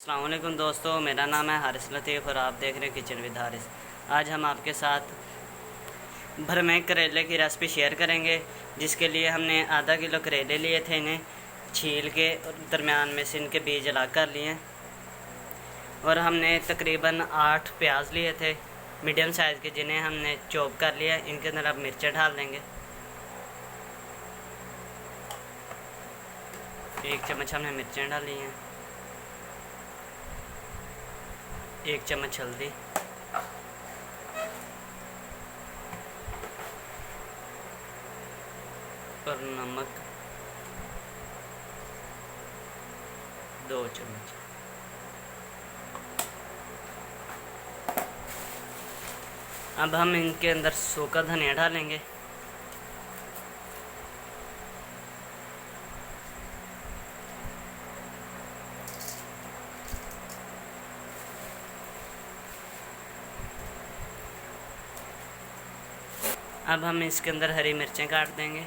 अस्सलाम वालेकुम दोस्तों, मेरा नाम है हारिस लतीफ़ और आप देख रहे हैं किचन विद हारिस। आज हम आपके साथ भरमें करेले की रेसिपी शेयर करेंगे, जिसके लिए हमने आधा किलो करेले लिए थे। इन्हें छील के और दरमियान में से इनके बीज अलग कर लिए और हमने तकरीबन 8 प्याज लिए थे मीडियम साइज़ के, जिन्हें हमने चॉप कर लिया। इनके अंदर अब मिर्चें डाल देंगे। 1 चम्मच हमने मिर्चें डाली हैं, 1 चम्मच हल्दी, और नमक 2 चम्मच। अब हम इनके अंदर सूखा धनिया डालेंगे। अब हम इसके अंदर हरी मिर्चें काट देंगे,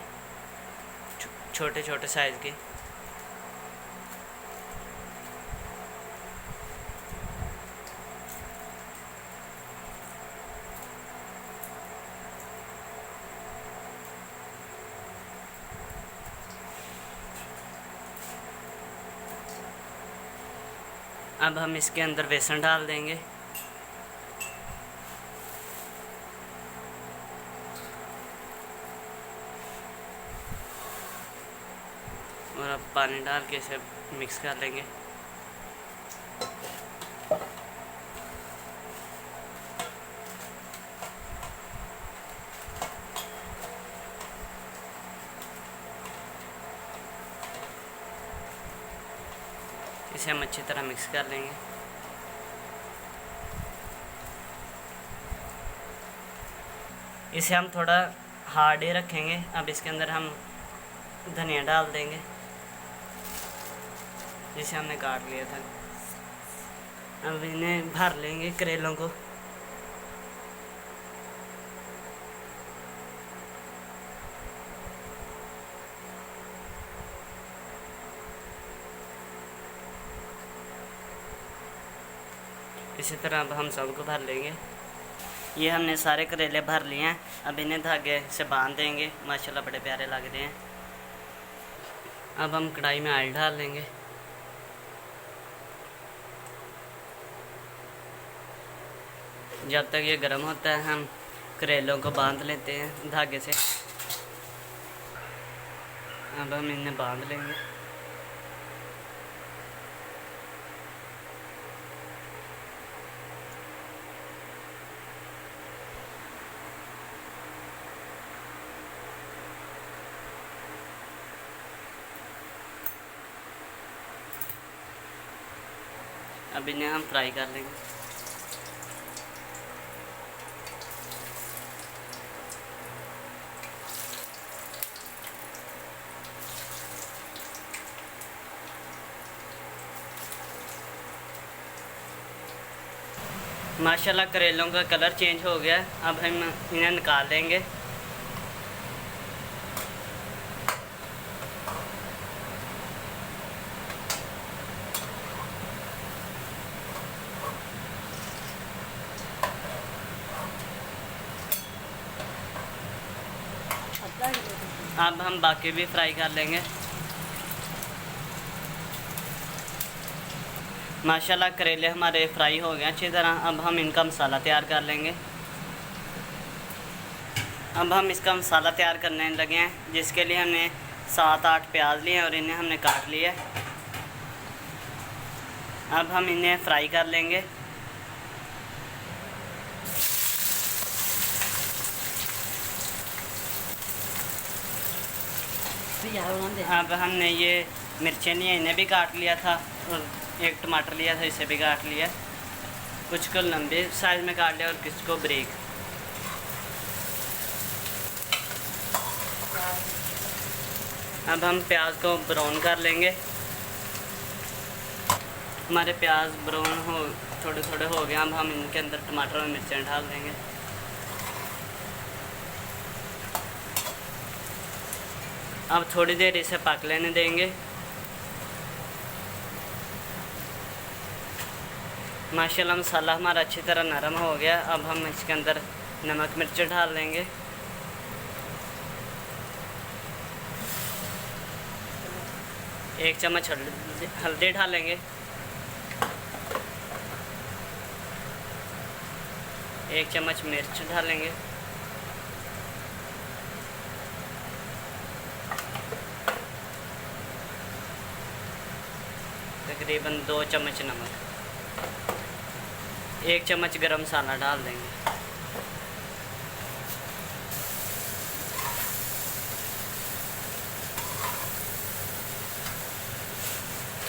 छोटे छोटे साइज़ की। अब हम इसके अंदर बेसन डाल देंगे और अब पानी डाल के इसे मिक्स कर लेंगे। इसे हम अच्छी तरह मिक्स कर लेंगे। इसे हम थोड़ा हार्ड ही रखेंगे। अब इसके अंदर हम धनिया डाल देंगे, जिसे हमने काट लिया था। अब इन्हें भर लेंगे करेलों को। इसी तरह अब हम सबको भर लेंगे। ये हमने सारे करेले भर लिए हैं। अब इन्हें धागे से बांध देंगे। माशाल्लाह बड़े प्यारे लग रहे हैं। अब हम कढ़ाई में ऑयल डाल देंगे। जब तक ये गर्म होता है हम करेलों को बांध लेते हैं धागे से। अब हम इन्हें बांध लेंगे। अब इन्हें हम फ्राई कर लेंगे। माशाल्लाह करेलों का कलर चेंज हो गया। अब हम इन्हें निकाल लेंगे। अब हम बाकी भी फ्राई कर लेंगे। माशाल्लाह करेले हमारे फ्राई हो गए अच्छी तरह। अब हम इनका मसाला तैयार कर लेंगे। अब हम इसका मसाला तैयार करने लगे हैं, जिसके लिए हमने 7-8 प्याज लिए और इन्हें हमने काट लिया। अब हम इन्हें फ्राई कर लेंगे। अब हमने ये मिर्चें लिए, इन्हें भी काट लिया था और 1 टमाटर लिया था, इसे भी काट लिया। कुछ को लंबे साइज़ में काट लिया और कुछ को ब्रेक। अब हम प्याज को ब्राउन कर लेंगे। हमारे प्याज ब्राउन हो थोड़े थोड़े हो गए। अब हम इनके अंदर टमाटर और मिर्चें डाल देंगे। अब थोड़ी देर इसे पक लेने देंगे। माशाल्लाह मसाला हमारा अच्छी तरह नरम हो गया। अब हम इसके अंदर नमक मिर्च डाल देंगे। एक चम्मच हल्दी डालेंगे। एक चम्मच मिर्च डालेंगे। तकरीबन 2 चम्मच नमक। 1 चम्मच गरम मसाला डाल देंगे।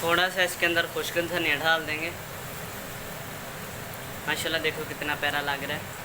थोड़ा सा इसके अंदर खुश्क धनिया डाल देंगे। माशाल्लाह देखो कितना प्यारा लग रहा है।